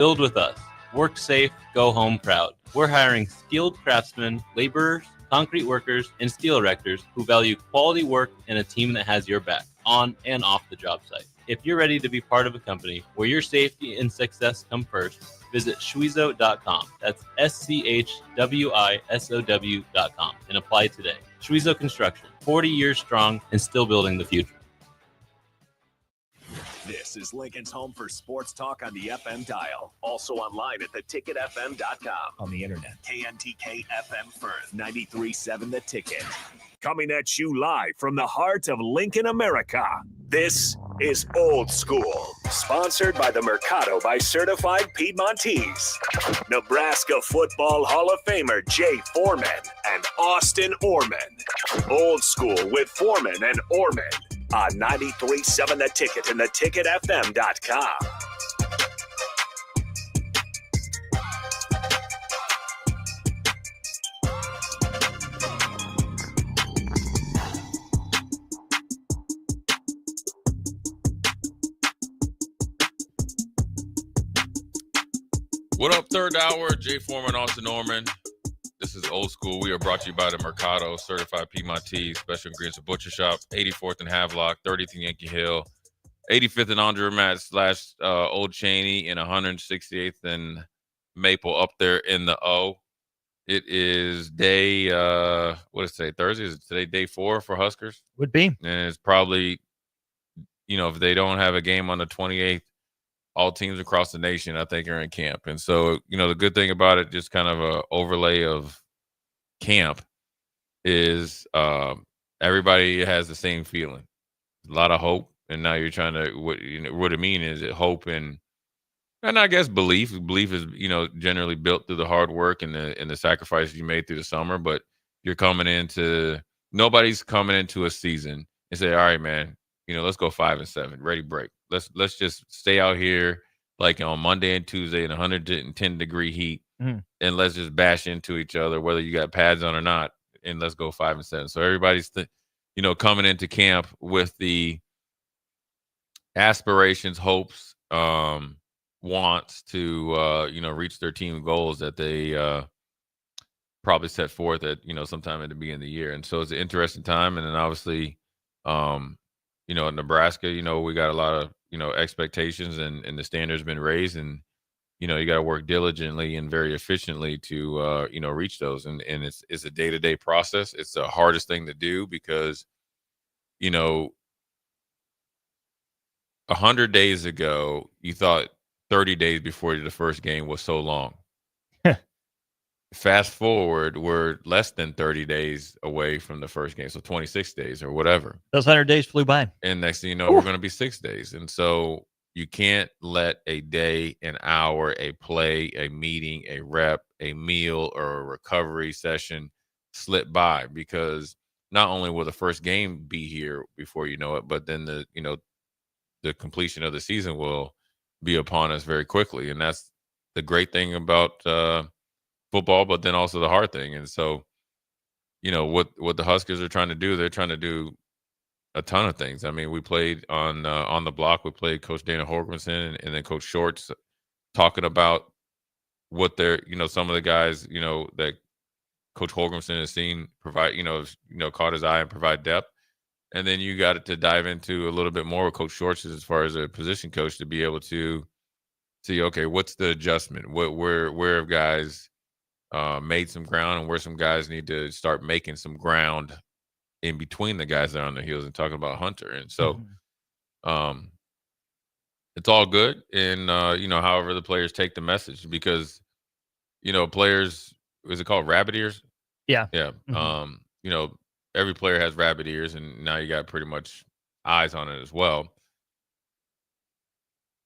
Build with us. Work safe, go home proud. We're hiring skilled craftsmen, laborers, concrete workers, and steel erectors who value quality work and a team that has your back on and off the job site. If you're ready to be part of a company where your safety and success come first, visit Schwizo.com. That's SCHWISOW.com and apply today. Schwizo Construction, 40 years strong and still building the future. This is Lincoln's home for sports talk on the FM dial. Also online at theticketfm.com. On the internet. KNTK FM Firth, 93.7 The Ticket. Coming at you live from the heart of Lincoln, America. This is Old School. Sponsored by the Mercado by Certified Piedmontese. Nebraska Football Hall of Famer Jay Foreman and Austin Orman. Old School with Foreman and Orman. On 93.7 The Ticket and theticketfm.com. What up, third hour? Jay Foreman, Austin Norman. This is Old School. We are brought to you by the Mercado, Certified Piedmontese, Special Ingredients and Butcher Shop, 84th and Havelock, 30th and Yankee Hill, 85th and Andrew / Old Cheney, and 168th and Maple up there in the O. It is day, what is today, Thursday? Is it today day 4 for Huskers? Would be. And it's probably, if they don't have a game on the 28th, all teams across the nation, I think, are in camp. And so, the good thing about it, just kind of a overlay of camp, is everybody has the same feeling. A lot of hope. And now you're trying to, what it means is hope and I guess belief. Belief is, generally built through the hard work and the sacrifices you made through the summer. But nobody's coming into a season and say, all right, man, let's go 5-7, ready, break. Let's just stay out here like on Monday and Tuesday in 110-degree heat, and let's just bash into each other, whether you got pads on or not, and let's go 5-7. So everybody's, coming into camp with the aspirations, hopes, wants to, reach their team goals that they probably set forth at, sometime at the beginning of the year. And so it's an interesting time. And then obviously, in Nebraska, we got a lot of, expectations and the standards been raised, and, you got to work diligently and very efficiently to, reach those. And it's a day-to-day process. It's the hardest thing to do because, 100 days ago, you thought 30 days before the first game was so long. Fast forward, we're less than 30 days away from the first game, so 26 days or whatever. Those 100 days flew by. And next thing you know, we're going to be 6 days. And so you can't let a day, an hour, a play, a meeting, a rep, a meal, or a recovery session slip by, because not only will the first game be here before you know it, but then the completion of the season will be upon us very quickly. And that's the great thing about football, but then also the hard thing. And so, what the Huskers are trying to do, they're trying to do a ton of things. I mean, we played on the block. We played Coach Dana Holgorsen and then Coach Shorts talking about what they're, some of the guys, that Coach Holgorsen has seen provide, caught his eye and provide depth. And then you got to dive into a little bit more with Coach Shorts as far as a position coach to be able to see, okay, what's the adjustment? Where have guys made some ground and where some guys need to start making some ground in between the guys that are on their heels, and talking about Hunter. And so it's all good. And, however the players take the message, because, players, is it called rabbit ears? Yeah. Yeah. Every player has rabbit ears, and now you got pretty much eyes on it as well.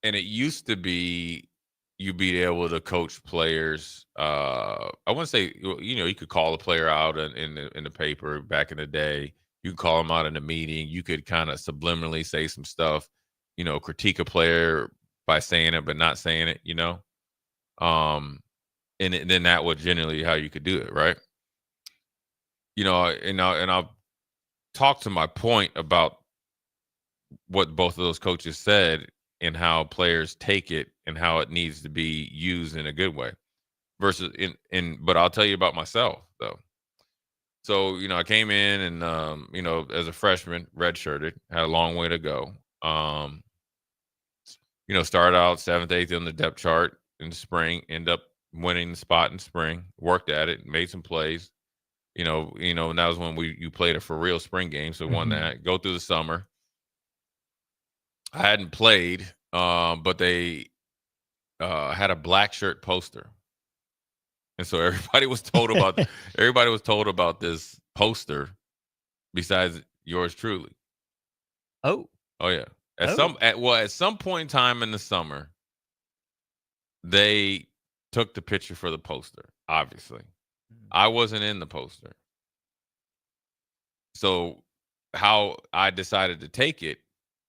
And it used to be you be able to coach players. I wouldn't say, you could call a player out in the paper back in the day. You could call them out in a meeting. You could kind of subliminally say some stuff, critique a player by saying it but not saying it, and then that was generally how you could do it, right? And I'll talk to my point about what both of those coaches said and how players take it and how it needs to be used in a good way. Versus but I'll tell you about myself though. So, I came in and as a freshman, redshirted, had a long way to go. Started out 7th, 8th on the depth chart in the spring, end up winning the spot in spring, worked at it, made some plays. And that was when you played a for real spring game. So won that. Go through the summer. I hadn't played, but they had a black shirt poster. And so everybody was told about this poster besides yours truly. Oh yeah. At some point in time in the summer, they took the picture for the poster, obviously. I wasn't in the poster. So how I decided to take it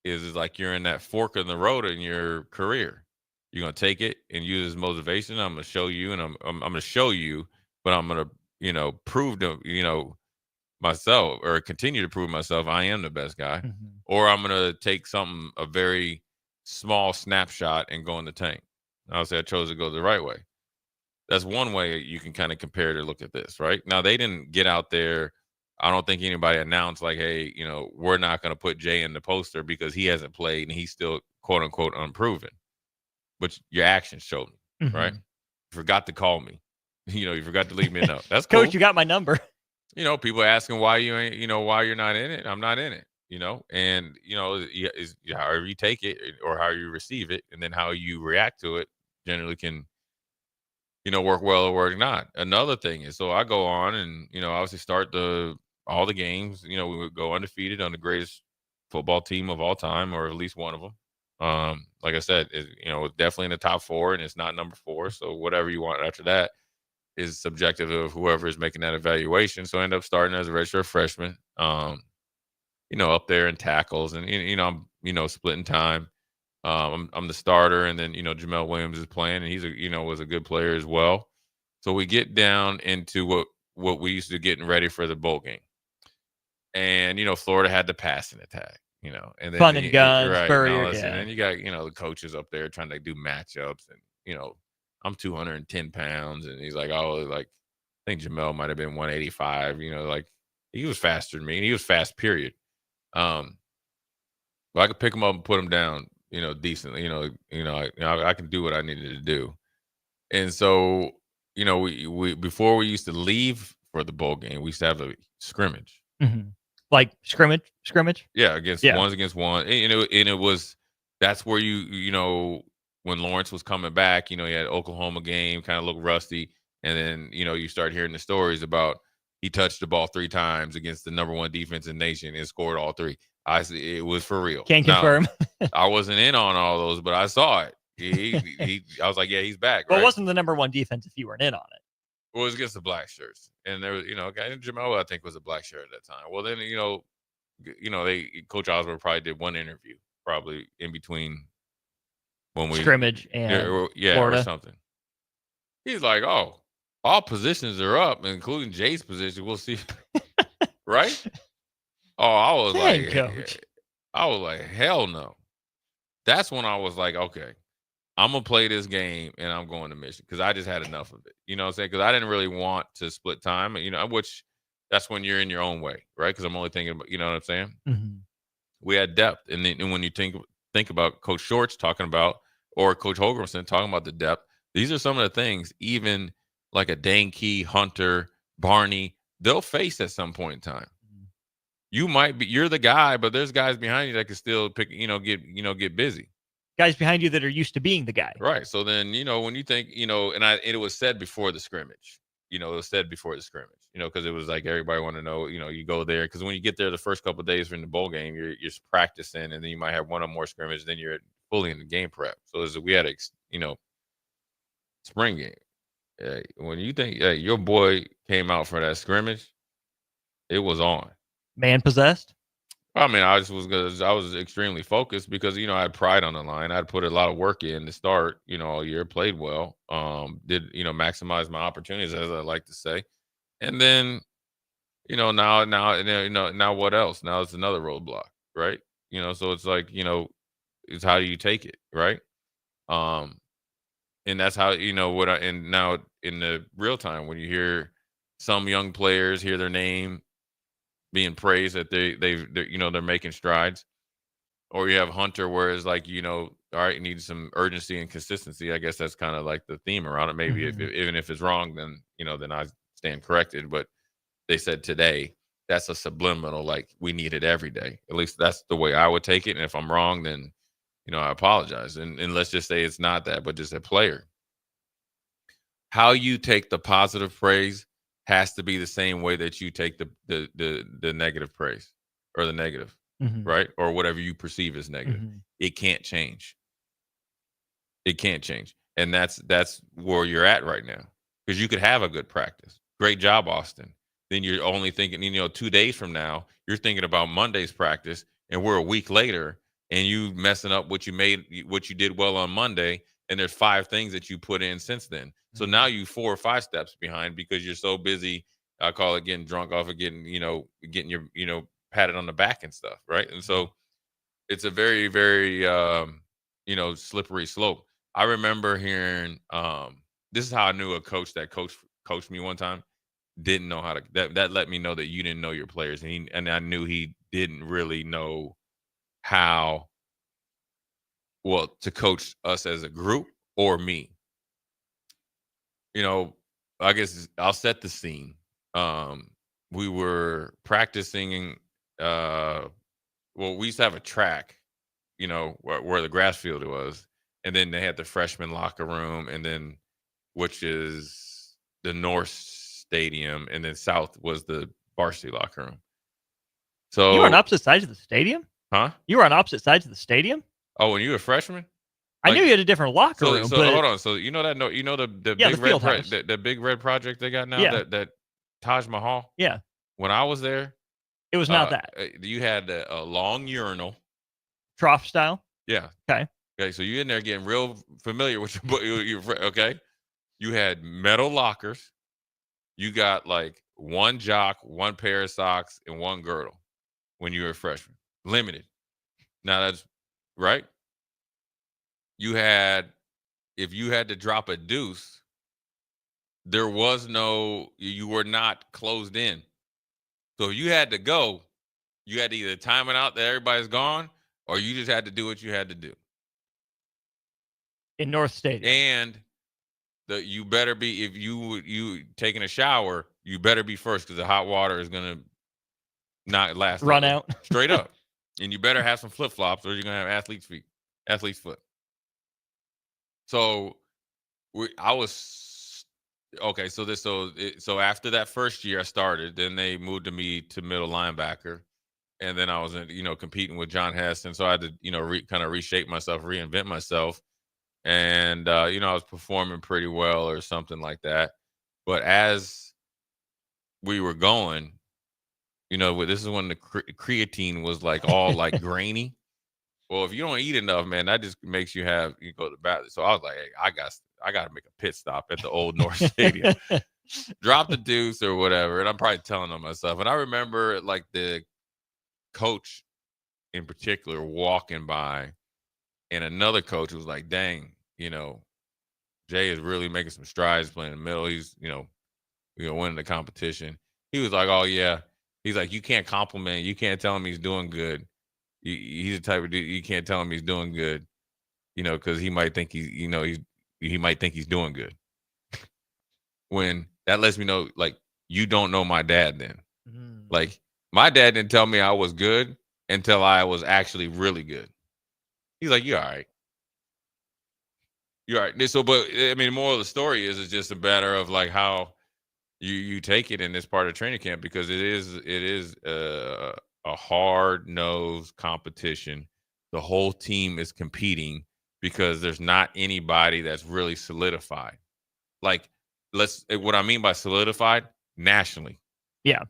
is like you're in that fork in the road in your career. You're going to take it and use it as motivation. I'm going to show you, and I'm going to show you, but I'm going to, prove to, myself, or continue to prove myself I am the best guy. Or I'm going to take a very small snapshot and go in the tank. Obviously, I chose to go the right way. That's one way you can kind of compare to look at this, right? Now, they didn't get out there. I don't think anybody announced like, hey, we're not going to put Jay in the poster because he hasn't played and he's still, quote unquote, unproven. But your actions showed me, right? You forgot to call me. You forgot to leave me a note. That's cool. Coach, you got my number. People asking why you ain't, why you're not in it. I'm not in it, and, is however you take it or how you receive it and then how you react to it generally can, work well or work not. Another thing is, so I go on and, obviously start all the games. We would go undefeated on the greatest football team of all time, or at least one of them. Like I said, it's definitely in the top 4, and it's not number 4. So whatever you want after that is subjective of whoever is making that evaluation. So I end up starting as a redshirt freshman, up there in tackles, and I'm splitting time. I'm the starter, and then Jamel Williams is playing, and he's was a good player as well. So we get down into what we used to getting ready for the bowl game, and Florida had the passing attack. And then fun and guns, right, Spurrier, and then you got the coaches up there trying to do matchups, and I'm 210 pounds, and he's like, I think Jamel might have been 185. Like he was faster than me, and he was fast. Period. But I could pick him up and put him down, decently. I can do what I needed to do, and so we before we used to leave for the bowl game, we used to have a scrimmage. Like scrimmage? Yeah, ones against one. And it was, that's where when Lawrence was coming back, he had Oklahoma game, kind of looked rusty. And then, you start hearing the stories about he touched the ball 3 times against the number 1 defense in the nation and scored all 3. It was for real. Can't confirm. I wasn't in on all those, but I saw it. I was like, yeah, he's back. Well, it wasn't the number 1 defense if you weren't in on it. Well, it was against the black shirts. And there was, a guy, Jamel, I think, was a black shirt at that time. Well, then, Coach Osborne probably did one interview, probably in between when we scrimmage and Florida or something. He's like, oh, all positions are up, including Jay's position. We'll see. Right? Oh, I was like, hell no. That's when I was like, okay, I'm going to play this game and I'm going to Michigan, because I just had enough of it. You know what I'm saying? Because I didn't really want to split time, which that's when you're in your own way, right? Because I'm only thinking about, you know what I'm saying? We had depth. And then when you think about Coach Shorts talking about, or Coach Holgrimson talking about the depth, these are some of the things, even like a Dane Key, Hunter, Barney, they'll face at some point in time. You're the guy, but there's guys behind you that can still get busy. Guys behind you that are used to being the guy. Right. So then, when you think, it was said before the scrimmage, because it was like everybody wanted to know, you go there, because when you get there the first couple of days from the bowl game, you're practicing, and then you might have one or more scrimmage, then you're fully in the game prep. So we had spring game. When you think your boy came out for that scrimmage, it was on. Man possessed? I mean, I was extremely focused because, I had pride on the line. I'd put a lot of work in to start, all year, played well, did, maximize my opportunities, as I like to say. And then, now what else? Now it's another roadblock, right? So it's like, it's how do you take it, right? And that's how, and now in the real time, when you hear some young players hear their name being praised that they're making strides, or you have Hunter, where it's like, all right, you need some urgency and consistency. I guess that's kind of like the theme around it. Maybe even if it's wrong, then, then I stand corrected. But they said today, that's a subliminal, like, we need it every day. At least that's the way I would take it. And if I'm wrong, then, I apologize. And let's just say it's not that, but just a player. How you take the positive praise has to be the same way that you take the negative praise or the negative, right? Or whatever you perceive as negative. It can't change. It can't change. And that's where you're at right now. Because you could have a good practice. Great job, Austin. Then you're only thinking, 2 days from now, you're thinking about Monday's practice, and we're a week later, and you messing up what you did well on Monday, and there's 5 things that you put in since then. So now you 4 or 5 steps behind because you're so busy. I call it getting drunk off of getting your, patted on the back and stuff, right? And so it's a very, very, slippery slope. I remember hearing, this is how I knew a coach that coached me one time didn't know how to. That let me know that you didn't know your players, and I knew he didn't really know how to coach us as a group or me. I guess I'll set the scene. We were practicing. We used to have a track, where the grass field was, and then they had the freshman locker room, and then which is the North Stadium, and then South was the varsity locker room. So you were on opposite sides of the stadium? Huh? You were on opposite sides of the stadium? Oh, when you were a freshman? I knew you had a different locker room. So hold on. So the big red project they got now, Yeah. that Taj Mahal. Yeah. When I was there, it was not that. You had a long urinal, trough style. Yeah. Okay. So you're in there getting real familiar with your okay. You had metal lockers. You got like one jock, one pair of socks, and one girdle when you were a freshman. Limited. Now that's right. If you had to drop a deuce, you were not closed in. So if you had to go, you had to either time it out that everybody's gone, or you just had to do what you had to do. In North Stadium. And you better be, if you taking a shower, you better be first, because the hot water is gonna not last. Run out. Straight up. And you better have some flip flops, or you're gonna have athlete's foot. So I was okay. So after that first year I started, then they moved me to middle linebacker, and then I was competing with John Heston. So I had to kind of reshape myself, reinvent myself. And, I was performing pretty well or something like that. But as we were going, this is when the creatine was like all like grainy. Well, if you don't eat enough, man, that just makes you go to the bathroom. So I was like, hey, I got to make a pit stop at the old North Stadium, drop the deuce or whatever. And I'm probably telling on myself. And I remember like the coach in particular walking by, and another coach was like, dang, Jay is really making some strides playing in the middle. He's, winning the competition. He was like, oh, yeah. He's like, you can't compliment. You can't tell him he's doing good. He's the type of dude, you can't tell him he's doing good, because he might think he might think he's doing good. When that lets me know, like, you don't know my dad then. Like, my dad didn't tell me I was good until I was actually really good. He's like, you're all right. You're all right. So, but I mean, the moral of the story is it's just a matter of like how you take it in this part of training camp, because it is a hard-nosed competition. The whole team is competing because there's not anybody that's really solidified. Like, what I mean by solidified, nationally. Yeah.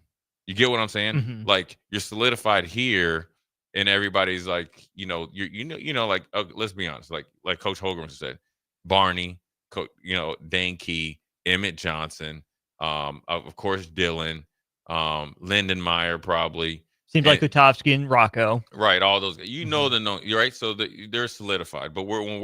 You get what I'm saying? Like, you're solidified here, and everybody's like, like, let's be honest, like Coach Holgram said, Barney, Dane Key, Emmett Johnson, of course Dylan, Lyndon Meyer probably. Seems like Kutovsky and Rocco. Right, all those guys. You're right. So they're solidified. But when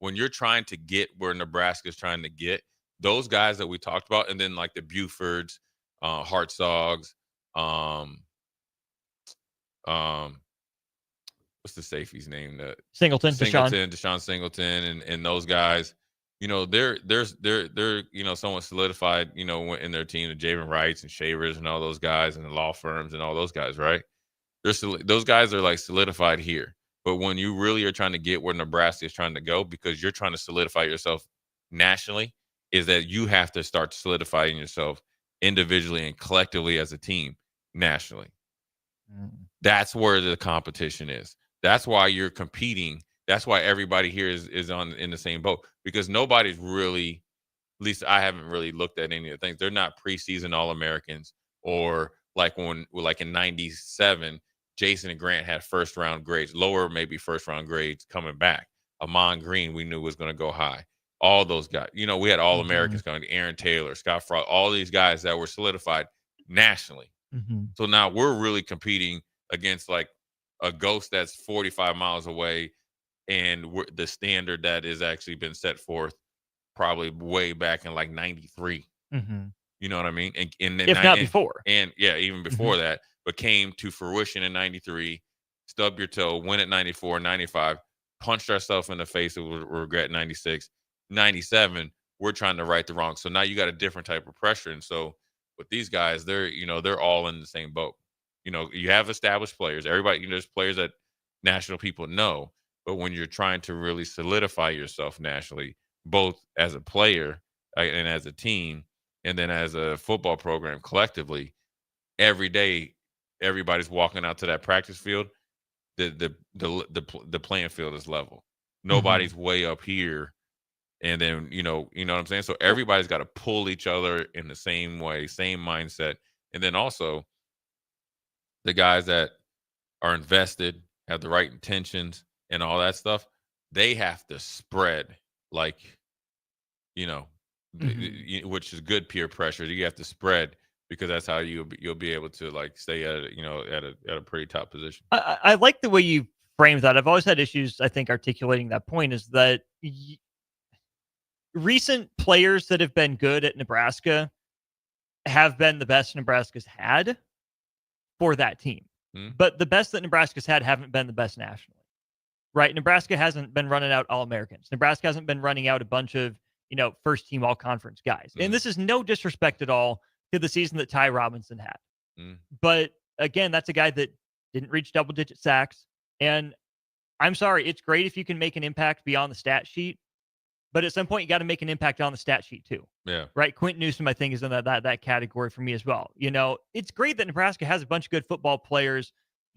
when you're trying to get where Nebraska's trying to get, those guys that we talked about, and then like the Bufords, Hartsogs, what's the safety's name? Singleton, Deshaun Singleton, and those guys. They're somewhat solidified. In their team, the Javen Wrights and Shavers and all those guys, and the law firms and all those guys, right? Those guys are like solidified here. But when you really are trying to get where Nebraska is trying to go, because you're trying to solidify yourself nationally, is that you have to start solidifying yourself individually and collectively as a team nationally. That's where the competition is. That's why you're competing. That's why everybody here is in the same boat, because nobody's really, at least I haven't really looked at any of the things. They're not preseason All-Americans, or like in 97, Jason and Grant had first round grades, lower maybe first round grades coming back. Amon Green, we knew was going to go high. All those guys, we had All-Americans coming, Aaron Taylor, Scott Frost, all these guys that were solidified nationally. So now we're really competing against like a ghost that's 45 miles away, and the standard that has actually been set forth probably way back in like 93. You know what I mean? And then if not before. And yeah, even before that, but came to fruition in 93, stub your toe, win at 94, 95, punched ourselves in the face of regret 96, 97, we're trying to right the wrong. So now you got a different type of pressure. And so with these guys, they're all in the same boat. You have established players. Everybody, there's players that national people know. But when you're trying to really solidify yourself nationally, both as a player and as a team, and then as a football program collectively, every day, everybody's walking out to that practice field. The playing field is level. Nobody's way up here, and then you know what I'm saying. So everybody's got to pull each other in the same way, same mindset, and then also the guys that are invested, have the right intentions, and all that stuff. They have to spread like, which is good peer pressure. You have to spread, because that's how you'll be able to like stay at a pretty top position. I like the way you framed that. I've always had issues, I think, articulating that point, is that recent players that have been good at Nebraska have been the best Nebraska's had for that team. But the best that Nebraska's had haven't been the best nationally. Right? Nebraska hasn't been running out All-Americans. Nebraska hasn't been running out a bunch of, first team all-conference guys. And this is no disrespect at all to the season that Ty Robinson had. But again, that's a guy that didn't reach double-digit sacks. And I'm sorry, it's great if you can make an impact beyond the stat sheet, but at some point you got to make an impact on the stat sheet too. Yeah. Right? Quentin Newsom, I think, is in that category for me as well. It's great that Nebraska has a bunch of good football players,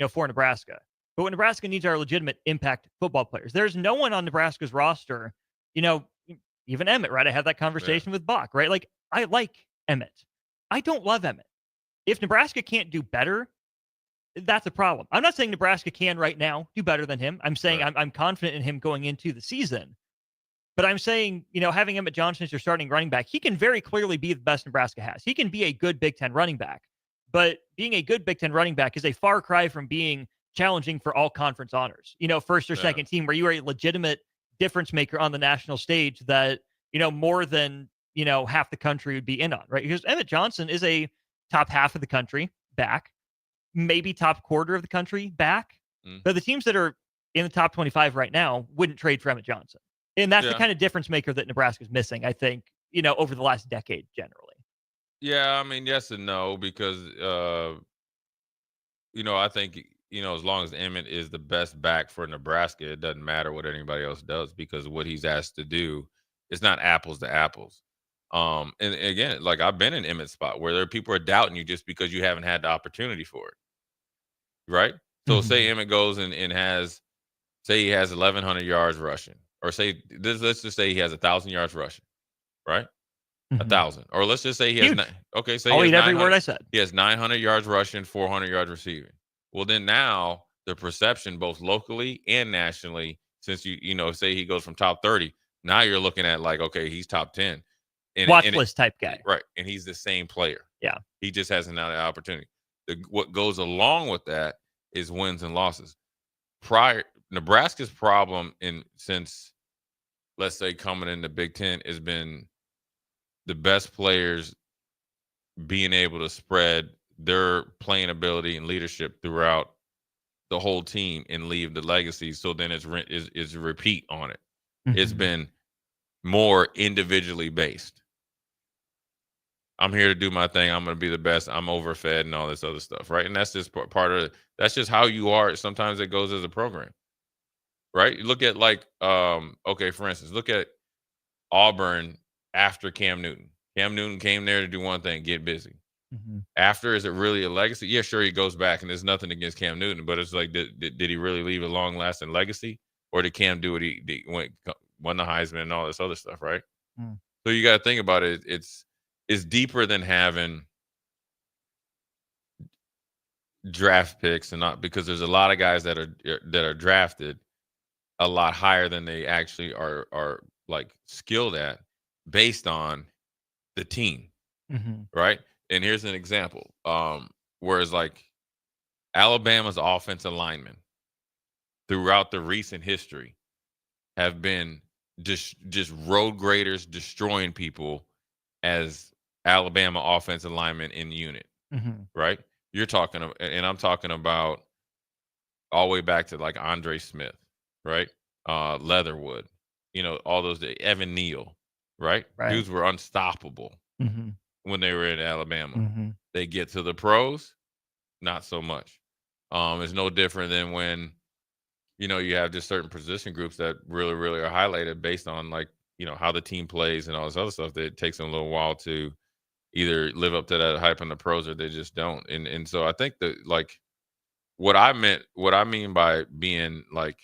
for Nebraska. But what Nebraska needs are legitimate impact football players. There's no one on Nebraska's roster, even Emmett, right? I had that conversation with Bach, right? Like, I like Emmett. I don't love Emmett. If Nebraska can't do better, that's a problem. I'm not saying Nebraska can right now do better than him. I'm saying I'm confident in him going into the season. But I'm saying, having Emmett Johnson as your starting running back, he can very clearly be the best Nebraska has. He can be a good Big Ten running back. But being a good Big Ten running back is a far cry from being challenging for all conference honors, first or second team, where you are a legitimate difference maker on the national stage that, more than, half the country would be in on, right? Because Emmett Johnson is a top half of the country back, maybe top quarter of the country back. But the teams that are in the top 25 right now wouldn't trade for Emmett Johnson. And that's the kind of difference maker that Nebraska's missing, I think, over the last decade generally. Yeah, I mean, yes and no, because, I think, as long as Emmett is the best back for Nebraska, it doesn't matter what anybody else does, because what he's asked to do is not apples to apples. And again, like, I've been in Emmett's spot where people are doubting you just because you haven't had the opportunity for it. Right? So say Emmett goes and has, say he has 1,100 yards rushing, or let's just say he has 1,000 yards rushing, right? 1,000, or let's just say he has. I'll eat every word I said. He has 900 yards rushing, 400 yards receiving. Well, then now the perception, both locally and nationally, since say he goes from top 30, now you're looking at like, okay, he's top 10, watch list type guy, right? And he's the same player. Yeah, he just hasn't had an opportunity. What goes along with that is wins and losses. Nebraska's problem since let's say coming in the Big Ten, has been the best players being able to spread their playing ability and leadership throughout the whole team and leave the legacy. So then it's a repeat on it. It's been more individually based. I'm here to do my thing. I'm going to be the best. I'm overfed and all this other stuff, right? And that's just part of it. That's just how you are. Sometimes it goes as a program, right? You look at okay, for instance, look at Auburn after Cam Newton. Cam Newton came there to do one thing, get busy. After, is it really a legacy? Yeah, sure, he goes back, and there's nothing against Cam Newton, but it's like, did he really leave a long-lasting legacy? Or did Cam do what he won the Heisman and all this other stuff, right? So you got to think about it. It's deeper than having draft picks, and not, because there's a lot of guys that are drafted a lot higher than they actually are like skilled at, based on the team, right? And here's an example. Whereas like Alabama's offensive linemen throughout the recent history have been just road graders, destroying people as Alabama offensive linemen in the unit, right? You're talking about, and I'm talking about all the way back to like Andre Smith, right? Leatherwood, all those, Evan Neal, right? Dudes were unstoppable when they were in Alabama. They get to the pros, not so much. It's no different than when, you have just certain position groups that really, really are highlighted based on like, how the team plays and all this other stuff, that it takes them a little while to either live up to that hype in the pros, or they just don't. And so I think that like what I mean by being like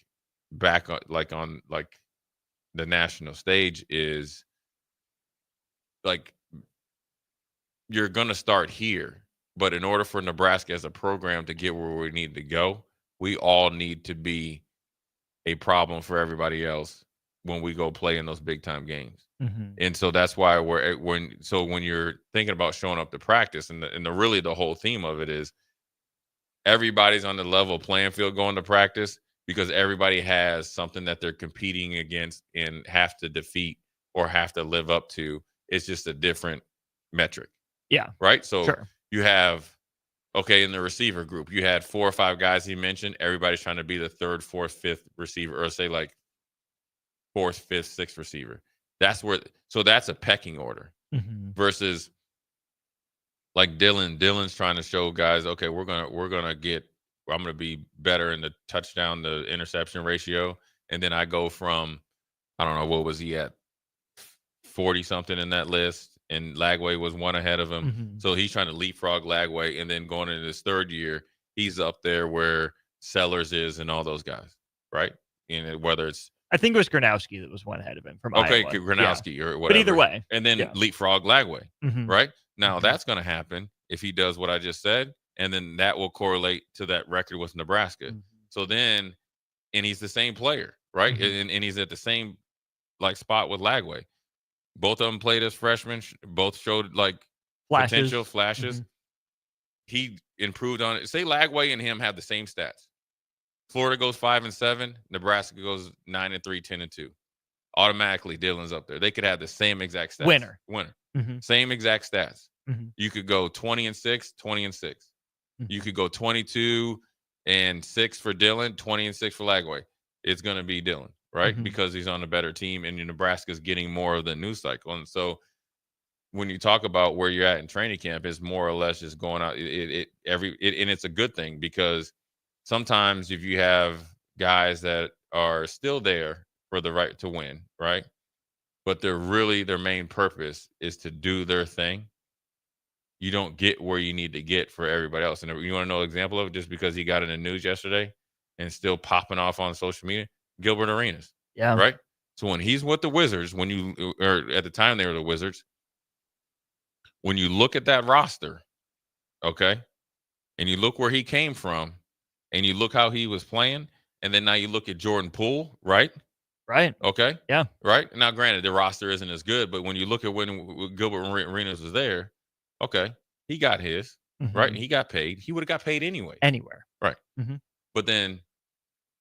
back on the national stage is like, you're going to start here, but in order for Nebraska as a program to get where we need to go, we all need to be a problem for everybody else when we go play in those big time games. And so that's why when you're thinking about showing up to practice, and really the whole theme of it is everybody's on the level playing field going to practice, because everybody has something that they're competing against and have to defeat or have to live up to. It's just a different metric. Yeah. Right. So you have, in the receiver group, you had 4 or 5 guys he mentioned. Everybody's trying to be the 3rd, 4th, 5th receiver, or say like 4th, 5th, 6th receiver. So that's a pecking order versus like Dylan's trying to show guys, okay, I'm going to be better in the touchdown to interception ratio. And then I go from, I don't know, what was he at? 40 something in that list. And Lagway was one ahead of him. So he's trying to leapfrog Lagway. And then going into his 3rd year, he's up there where Sellers is and all those guys, right? And whether it's, I think it was Gronowski that was one ahead of him from Iowa. Gronowski or whatever. But either way. And then leapfrog Lagway, right? Now that's going to happen if he does what I just said. And then that will correlate to that record with Nebraska. So then, and he's the same player, right? And he's at the same like spot with Lagway. Both of them played as freshmen. Both showed like potential flashes. He improved on it. Say Lagway and him have the same stats. Florida goes 5-7. Nebraska goes 9-3, 10-2. Automatically, Dylan's up there. They could have the same exact stats. Winner. Same exact stats. You could go 20-6, 20-6. You could go 22-6 for Dylan, 20-6 for Lagway. It's going to be Dylan, right? Because he's on a better team, and Nebraska's getting more of the news cycle. And so when you talk about where you're at in training camp, it's more or less just going out. And it's a good thing, because sometimes if you have guys that are still there for the right to win, right? But their main purpose is to do their thing. You don't get where you need to get for everybody else. And you want to know an example of it, just because he got in the news yesterday and still popping off on social media? Gilbert Arenas. Yeah. Right? So when he's with the Wizards, or at the time they were the Wizards, when you look at that roster, okay, and you look where he came from, and you look how he was playing, and then now you look at Jordan Poole, right? Right. Okay. Yeah. Right. Now, granted, the roster isn't as good, but when you look at when Gilbert Arenas was there, okay, he got his, right? And he got paid. He would have got paid anyway. Anywhere. Right. But then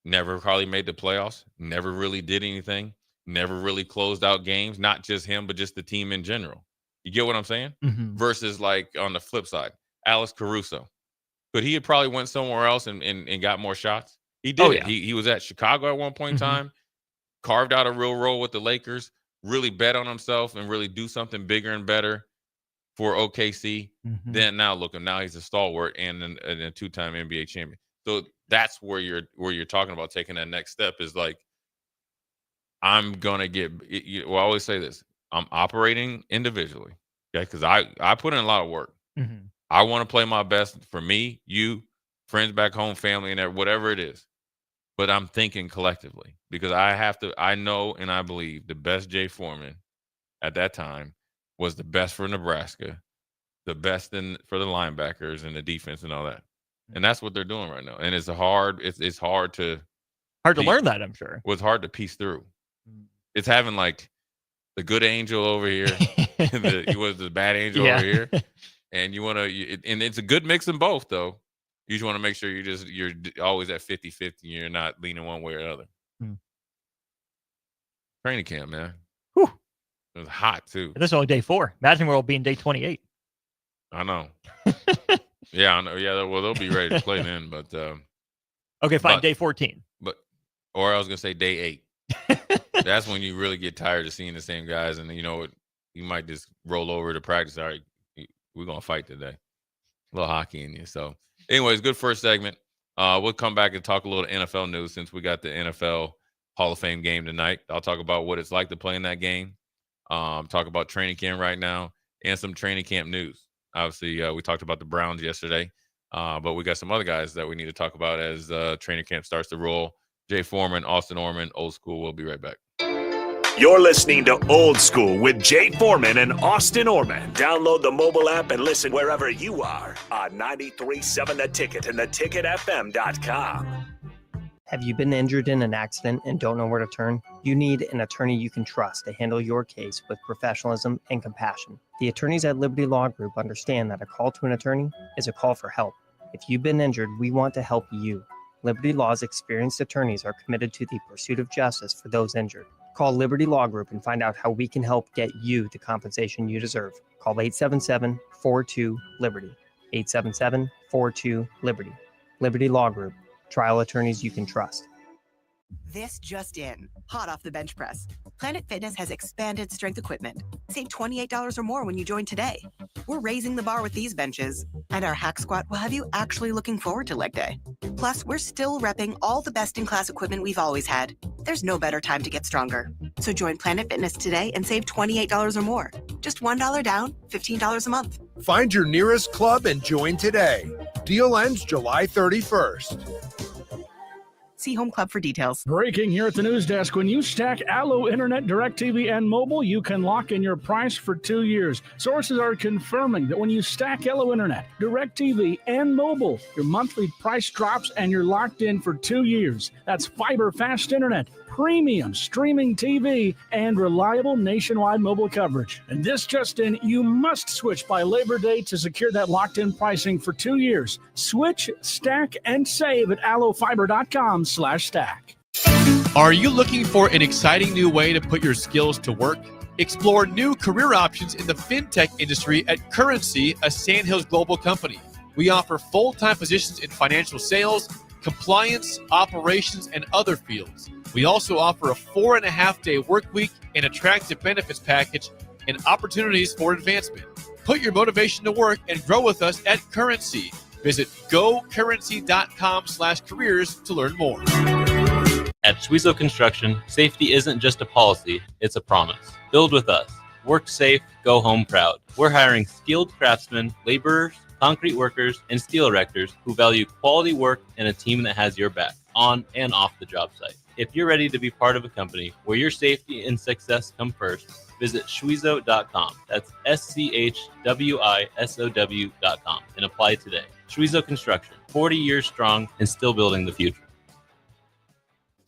never hardly made the playoffs, never really did anything. never really closed out games, not just him, but just the team in general. You get what I'm saying? Mm-hmm. Versus like on the flip side, Alex Caruso. Could he have probably went somewhere else and got more shots? He did. Oh, yeah. He was at Chicago at one point in Mhm. time, carved out a real role with the Lakers, really bet on himself and really do something bigger and better for OKC. Mhm. Then now look him. Now he's a stalwart and a two-time NBA champion. So that's where you're talking about taking that next step is like, I'm gonna get. Well, I always say this: I'm operating individually, okay? Because I put in a lot of work. Mhm. I want to play my best for me, you, friends back home, family, and whatever it is. But I'm thinking collectively because I know and I believe the best Jay Foreman at that time was the best for Nebraska, the best for the linebackers and the defense and all that. And that's what they're doing right now. And it's hard to learn that, I'm sure. Well, it's hard to piece through. It's having like the good angel over here, and the bad angel over here, and you want to, and it's a good mix in both though. You just want to make sure you're always at 50-50. You're not leaning one way or the other. Training camp, man. Whew. It was hot too. This is only day 4. Imagine we're all being day 28. I know. Yeah, I know. Yeah, well, they'll be ready to play then, but okay, fine. Day 14. Or I was gonna say day 8. That's when you really get tired of seeing the same guys, and you might just roll over to practice. All right, we're gonna fight today. A little hockey in you. So, anyways, good first segment. We'll come back and talk a little NFL news since we got the NFL Hall of Fame game tonight. I'll talk about what it's like to play in that game. Talk about training camp right now and some training camp news. Obviously, we talked about the Browns yesterday, but we got some other guys that we need to talk about as training camp starts to roll. Jay Foreman, Austin Orman, Old School. We'll be right back. You're listening to Old School with Jay Foreman and Austin Orman. Download the mobile app and listen wherever you are on 93.7 The Ticket and theticketfm.com. Have you been injured in an accident and don't know where to turn? You need an attorney you can trust to handle your case with professionalism and compassion. The attorneys at Liberty Law Group understand that a call to an attorney is a call for help. If you've been injured, we want to help you. Liberty Law's experienced attorneys are committed to the pursuit of justice for those injured. Call Liberty Law Group and find out how we can help get you the compensation you deserve. Call 877-42-LIBERTY. 877-42-LIBERTY. Liberty Law Group. Trial attorneys you can trust. This just in, hot off the bench press. Planet Fitness has expanded strength equipment. Save $28 or more when you join today. We're raising the bar with these benches, and our hack squat will have you actually looking forward to leg day. Plus, we're still repping all the best-in-class equipment we've always had. There's no better time to get stronger. So join Planet Fitness today and save $28 or more. Just $1 down, $15 a month. Find your nearest club and join today. Deal ends July 31st. See Home Club for details. Breaking here at the news desk. When you stack Allo Internet, DirecTV, and mobile, you can lock in your price for 2 years. Sources are confirming that when you stack Allo Internet, DirecTV, and mobile, your monthly price drops and you're locked in for 2 years. That's fiber fast internet, premium streaming TV, and reliable nationwide mobile coverage. And this just in, you must switch by Labor Day to secure that locked-in pricing for 2 years. Switch, stack, and save at allofiber.com/stack. Are you looking for an exciting new way to put your skills to work? Explore new career options in the fintech industry at Currency, a Sandhills global company. We offer full-time positions in financial sales, compliance, operations, and other fields. We also offer a 4.5-day work week, an attractive benefits package, and opportunities for advancement. Put your motivation to work and grow with us at Currency. Visit gocurrency.com/careers to learn more. At Schwezo Construction, safety isn't just a policy, it's a promise. Build with us. Work safe, go home proud. We're hiring skilled craftsmen, laborers, concrete workers, and steel erectors who value quality work and a team that has your back, on and off the job site. If you're ready to be part of a company where your safety and success come first, visit schwezo.com. That's SCHWISOW.com and apply today. Schwezo Construction, 40 years strong and still building the future.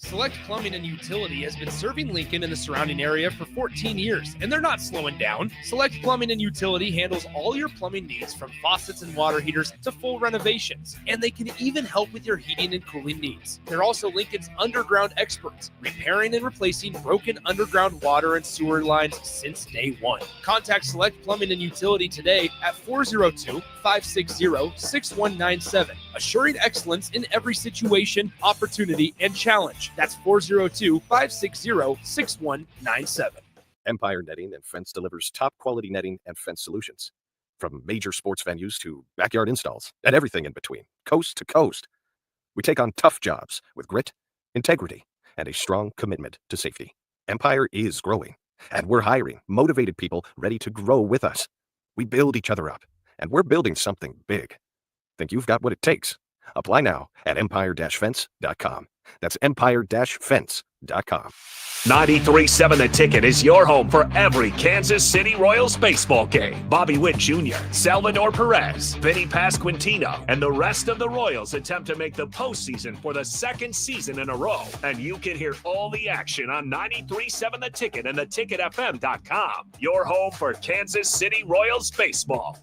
Select Plumbing and Utility has been serving Lincoln and the surrounding area for 14 years, and they're not slowing down. Select Plumbing and Utility handles all your plumbing needs from faucets and water heaters to full renovations, and they can even help with your heating and cooling needs. They're also Lincoln's underground experts, repairing and replacing broken underground water and sewer lines since day one. Contact Select Plumbing and Utility today at 402-560-6197, assuring excellence in every situation, opportunity, and challenge. That's 402-560-6197. Empire Netting and Fence delivers top quality netting and fence solutions. From major sports venues to backyard installs and everything in between, coast to coast. We take on tough jobs with grit, integrity, and a strong commitment to safety. Empire is growing, and we're hiring motivated people ready to grow with us. We build each other up, and we're building something big. Think you've got what it takes? Apply now at empire-fence.com. That's empire-fence.com. 93.7 The Ticket is your home for every Kansas City Royals baseball game. Bobby Witt Jr., Salvador Perez, Vinny Pasquantino, and the rest of the Royals attempt to make the postseason for the second season in a row. And you can hear all the action on 93.7 The Ticket and theticketfm.com. Your home for Kansas City Royals baseball.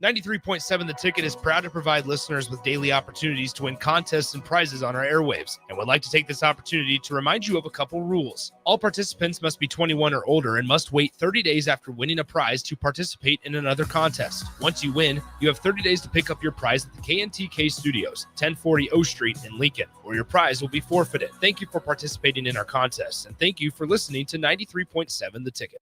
93.7 The Ticket is proud to provide listeners with daily opportunities to win contests and prizes on our airwaves, and would like to take this opportunity to remind you of a couple rules. All participants must be 21 or older and must wait 30 days after winning a prize to participate in another contest. Once you win, you have 30 days to pick up your prize at the KNTK Studios, 1040 O Street in Lincoln, or your prize will be forfeited. Thank you for participating in our contests, and thank you for listening to 93.7 The Ticket.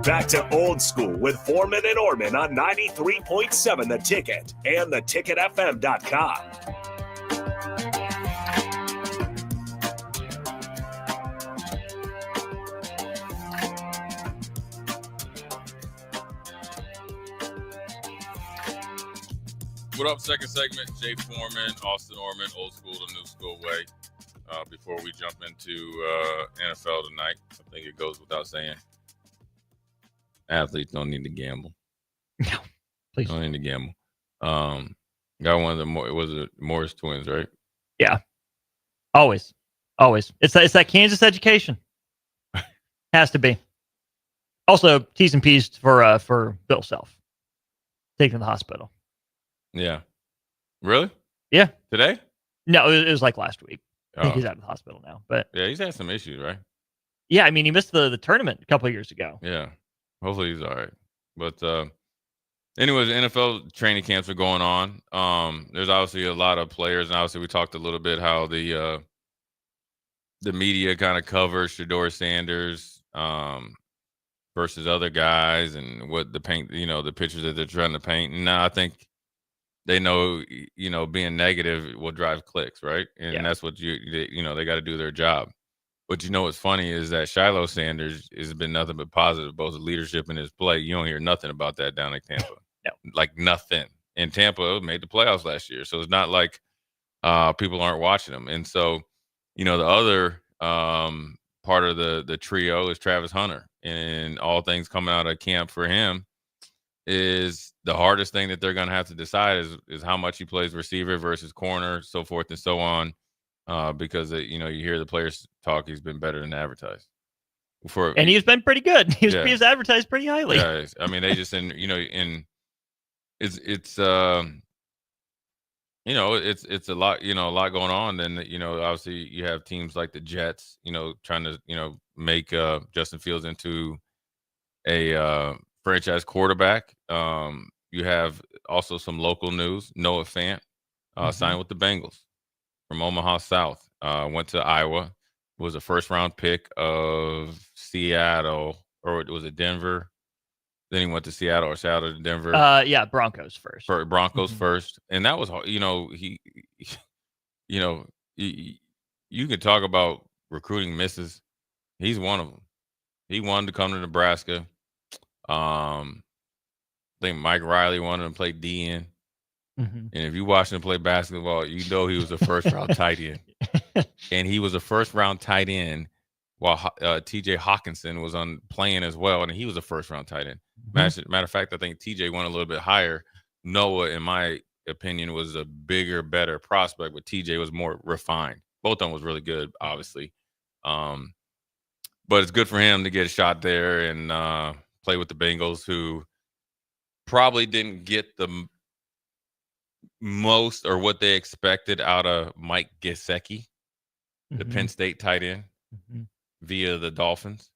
Back to old school with Foreman and Orman on 93.7 The Ticket and theticketfm.com. What up, second segment? Jay Foreman, Austin Orman, old school to new school way. Before we jump into NFL tonight, I think it goes without saying, athletes don't need to gamble. No, please. Don't need to gamble. Got one of the Morris twins, right? Yeah. Always. It's that Kansas education. Has to be. Also, T's and P's for Bill Self. Taken to the hospital. Yeah. Really? Yeah. Today? No, it was like last week. I think Oh. he's out of the hospital now. But Yeah, he's had some issues, right? yeah, I mean, he missed the tournament a couple of years ago. Yeah. Hopefully he's all right. But anyways, NFL training camps are going on. There's obviously a lot of players, and obviously we talked a little bit how the media kind of covers Shedeur Sanders versus other guys and what the pictures that they're trying to paint. And now I think they know, being negative will drive clicks, right? And that's what they got to do their job. But what's funny is that Shiloh Sanders has been nothing but positive, both his leadership and his play. You don't hear nothing about that down in Tampa. No. Like nothing. And Tampa made the playoffs last year. So it's not like people aren't watching them. And so, the other part of the trio is Travis Hunter. And all things coming out of camp for him is the hardest thing that they're going to have to decide is how much he plays receiver versus corner, so forth and so on. Because you hear the players talk, he's been better than advertised. And he's been pretty good. He was advertised pretty highly. Yeah, I mean, they just it's it's a lot, a lot going on. Then obviously you have teams like the Jets, trying to make Justin Fields into a franchise quarterback. You have also some local news. Noah Fant signed with the Bengals from Omaha South, went to Iowa, was a first-round pick of Seattle, or was it Denver? Then he went to Seattle to Denver. Yeah, Broncos first. Broncos first. And that was, you could talk about recruiting misses. He's one of them. He wanted to come to Nebraska. I think Mike Riley wanted him to play DN. Mm-hmm. And if you watch him play basketball, he was a first-round tight end. And he was a first-round tight end while T.J. Hawkinson was playing as well, and he was a first-round tight end. Mm-hmm. Matter of fact, I think T.J. went a little bit higher. Noah, in my opinion, was a bigger, better prospect, but T.J. was more refined. both of them was really good, obviously. But it's good for him to get a shot there and play with the Bengals, who probably didn't get the most or what they expected out of Mike Gesicki, the Penn State tight end, via the Dolphins,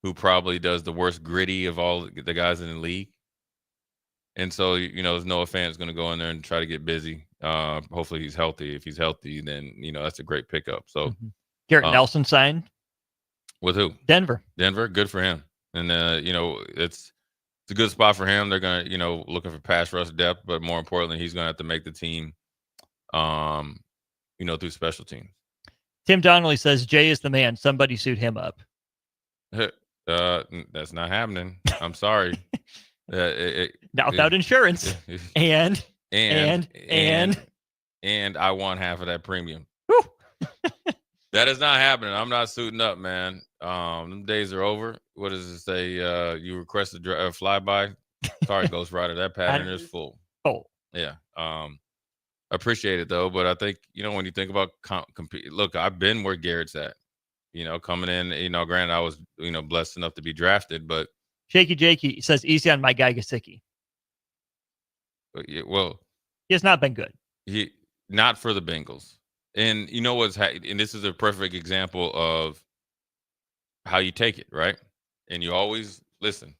who probably does the worst gritty of all the guys in the league. And so, there's Noah Fant's going to go in there and try to get busy. Hopefully he's healthy. If he's healthy, then, that's a great pickup. So Garrett Nelson signed. With who? Denver. Good for him. And, it's a good spot for him. They're going to, looking for pass rush depth, but more importantly, he's going to have to make the team, through special teams. Tim Donnelly says, Jay is the man. Somebody suit him up. That's not happening. I'm sorry. Not without insurance. And I want half of that premium. Whew. That is not happening. I'm not suiting up, man. Them days are over. What does it say? You requested a flyby. Sorry, Ghost Rider. That pattern is full. Full. Yeah. Appreciate it though, but I think when you think about compete. Look, I've been where Garrett's at. Coming in. Granted, I was blessed enough to be drafted, but Shaky Jakey says easy on my guy Gesicki. Well, he has not been good. He not for the Bengals. And and this is a perfect example of how you take it, right? And you always listen.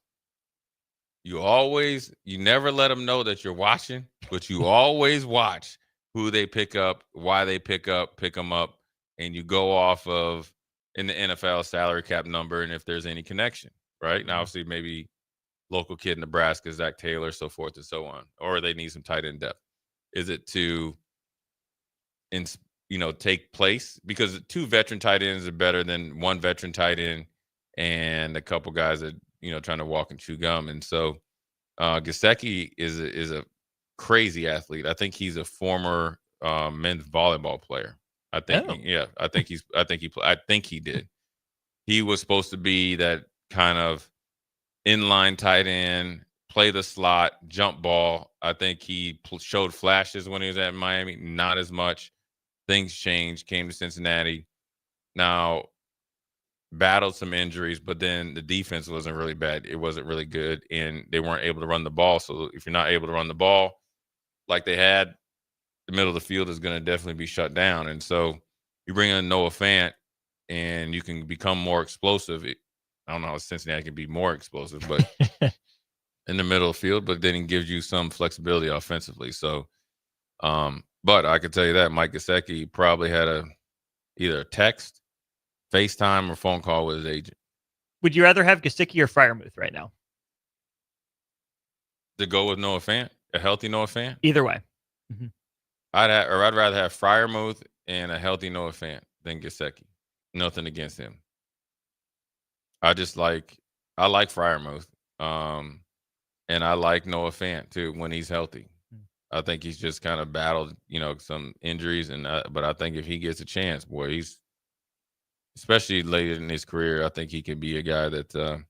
You never let them know that you're watching, but you always watch who they pick up, why they pick them up, and you go off of in the NFL salary cap number and if there's any connection, right? Now, obviously, maybe local kid in Nebraska, Zach Taylor, so forth and so on, or they need some tight end depth. Is it to take place? Because 2 veteran tight ends are better than 1 veteran tight end and a couple guys that trying to walk and chew gum. And so Gesicki is a crazy athlete. I think he's a former men's volleyball player. I think he did. He was supposed to be that kind of inline tight end, play the slot, jump ball. I think he showed flashes when he was at Miami, not as much. Things changed, came to Cincinnati. Now, battled some injuries, but then the defense wasn't really bad. It wasn't really good, and they weren't able to run the ball. So if you're not able to run the ball like they had, the middle of the field is going to definitely be shut down. And so you bring in Noah Fant, and you can become more explosive. I don't know how Cincinnati can be more explosive, but in the middle of the field, but then it gives you some flexibility offensively. So, but I can tell you that Mike Gesicki probably had either a text, FaceTime, or phone call with his agent. Would you rather have Gesicki or Freiermuth right now? To go with Noah Fant, a healthy Noah Fant? Either way. I'd rather have Freiermuth and a healthy Noah Fant than Gesicki. Nothing against him. I like Freiermuth. And I like Noah Fant too when he's healthy. I think he's just kind of battled, some injuries, but I think if he gets a chance, boy, he's especially later in his career. I think he can be a guy that,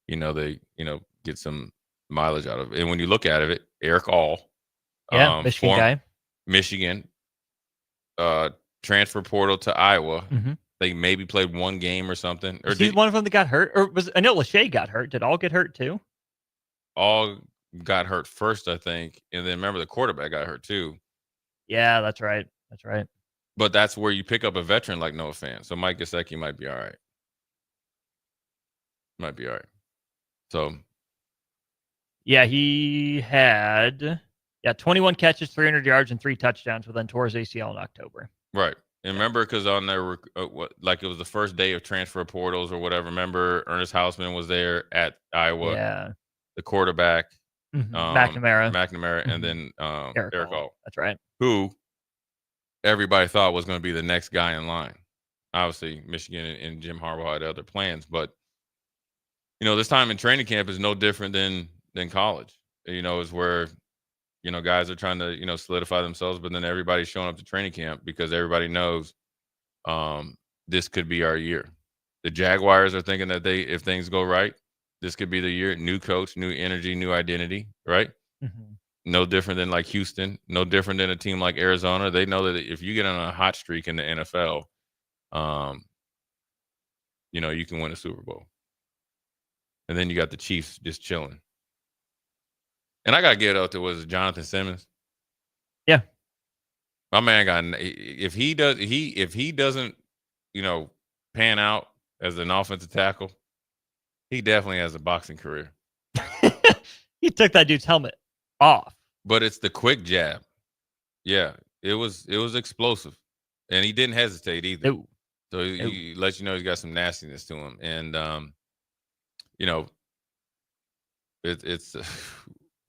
they get some mileage out of. And when you look at it, Eric All, Michigan guy, Michigan, transfer portal to Iowa. They maybe played 1 game or something. Or he's one of them that got hurt, or I know Lachey got hurt. Did All get hurt too? All got hurt first, I think, and then remember the quarterback got hurt too. Yeah, that's right. But that's where you pick up a veteran like Noah Fant. So Mike Gesicki might be all right. So, yeah, he had 21 catches, 300 yards, and 3 touchdowns, but then tore his ACL in October. Right. And remember, because on there, it was the first day of transfer portals or whatever. Remember, Ernest Hausman was there at Iowa. Yeah. The quarterback, McNamara, and then Eric All. That's right. Who everybody thought was going to be the next guy in line. Obviously, Michigan and Jim Harbaugh had other plans, but this time in training camp is no different than college. Is where guys are trying to solidify themselves, but then everybody's showing up to training camp because everybody knows this could be our year. The Jaguars are thinking that if things go right, this could be the year. New coach, new energy, new identity, right? No different than like Houston. No different than a team like Arizona. They know that if you get on a hot streak in the NFL, you can win a Super Bowl. And then you got the Chiefs just chilling. And I got to get up to was Jonathan Simmons. Yeah. My man got, if he doesn't, pan out as an offensive tackle, he definitely has a boxing career. He took that dude's helmet off. But it's the quick jab. Yeah, it was explosive. And he didn't hesitate either. Ooh. So he lets you know he's got some nastiness to him. And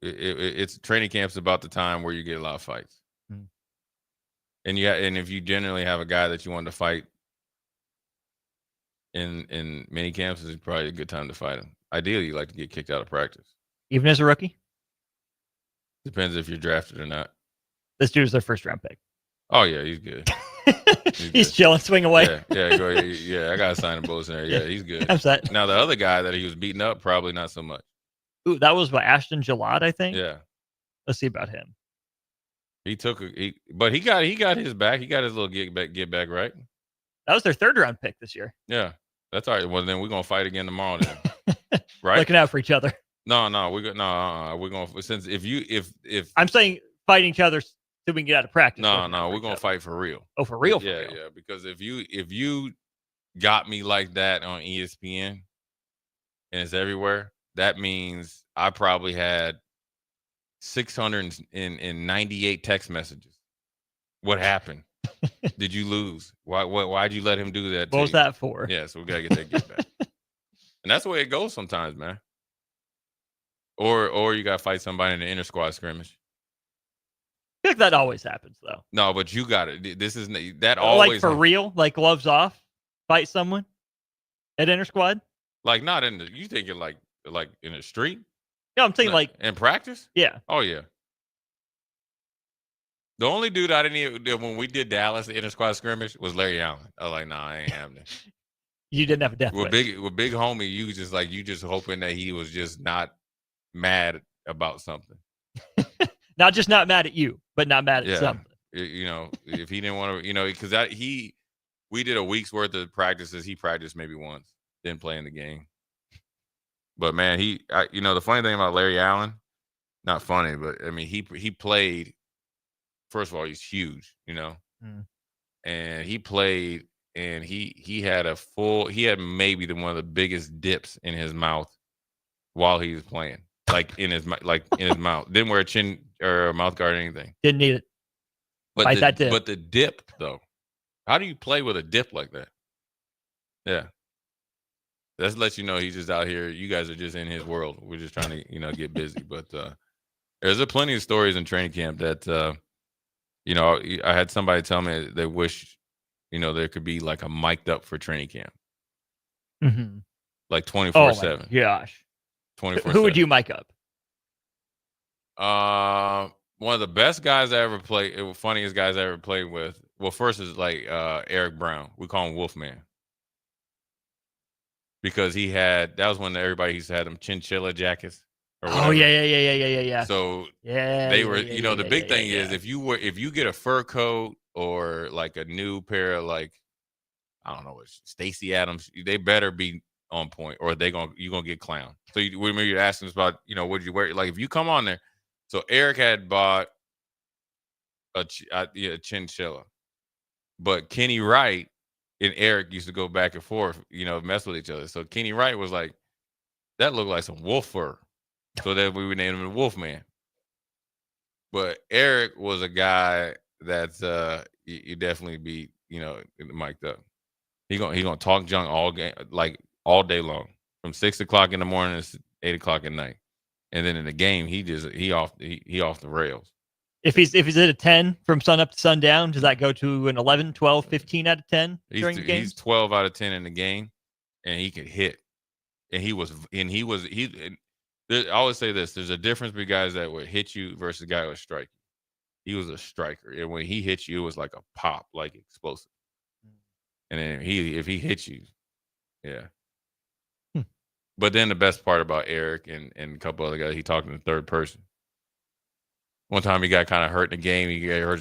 it's training camp's about the time where you get a lot of fights. Hmm. And if you generally have a guy that you want to fight in mini camps, it's probably a good time to fight him. Ideally, you like to get kicked out of practice. Even as a rookie? Depends if you're drafted or not. This dude's their first round pick. Oh yeah, he's good. He's chilling, swing away. Yeah, go ahead. Yeah, I got to sign him both in there. Yeah, he's good. I'm set. Now the other guy that he was beating up, probably not so much. Ooh, that was by Ashton Gillard, I think. Yeah. Let's see about him. But he got his back. He got his little get back right. That was their third round pick this year. Yeah, that's all right. Well, then we're gonna fight again tomorrow. Then, right? Looking out for each other. No, we're gonna since if I'm saying fighting each other so we can get out of practice. No, we're gonna fight for real. Oh, for real? Yeah. Because if you got me like that on ESPN and it's everywhere, that means I probably had 698 text messages. What happened? Did you lose? Why'd you let him do that? What was that for? Yeah, so we gotta get that back. And that's the way it goes sometimes, man. Or you gotta fight somebody in the inter squad scrimmage. I feel like that always happens though. No, but you got it. This is that always like for real, like gloves off, fight someone at inter squad. Like not in the. You think it like in the street? Yeah, I'm saying like in practice. Yeah. Oh yeah. The only dude I didn't even when we did Dallas the inter squad scrimmage was Larry Allen. I was like, nah, I ain't having it. You didn't have a death with big homie. You just hoping that he was just not mad about something. Not just not mad at you, but not mad at something. If he didn't want to, because we did a week's worth of practices. He practiced maybe once, didn't play in the game. But man, the funny thing about Larry Allen, not funny, but I mean, he played. First of all, he's huge, and he played, and he had maybe one of the biggest dips in his mouth while he was playing, in his mouth. Didn't wear a chin or a mouth guard or anything. Didn't need it. But But the dip though, how do you play with a dip like that? Yeah. That lets you know he's just out here. You guys are just in his world. We're just trying to, get busy. But there's plenty of stories in training camp that, I had somebody tell me they wish, there could be like a mic'd up for training camp. Mm-hmm. Like 24/7. Oh my gosh. 24/7. Who would you mic up? One of the best guys I ever played, funniest guys I ever played with. Well, first is like Eric Brown. We call him Wolfman. Because that was when everybody used to have them chinchilla jackets. Oh yeah. So they were, the big thing is if you get a fur coat or like a new pair of I don't know, Stacey Adams, they better be on point or you're gonna get clowned. So when you're asking us about, what did you wear? Like if you come on there, so Eric had bought a chinchilla, but Kenny Wright and Eric used to go back and forth, mess with each other. So Kenny Wright was like, that looked like some wolf fur. So that we would name him the Wolfman. But Eric was a guy that's you definitely be, mic'd up. He gonna talk junk all day long. From 6 o'clock in the morning to 8 o'clock at night. And then in the game, he off the rails. If he's at a 10 from sun up to sundown, does that go to an 11, 12, 15 out of 10 during the game? He's 12 out of 10 in the game, and he could hit. And I always say this: there's a difference between guys that would hit you versus a guy who would strike you. He was a striker, and when he hit you, it was like a pop, like explosive. And then if he hit you, yeah. But then the best part about Eric and a couple other guys, he talked in the third person. One time he got kind of hurt in the game. He got hurt.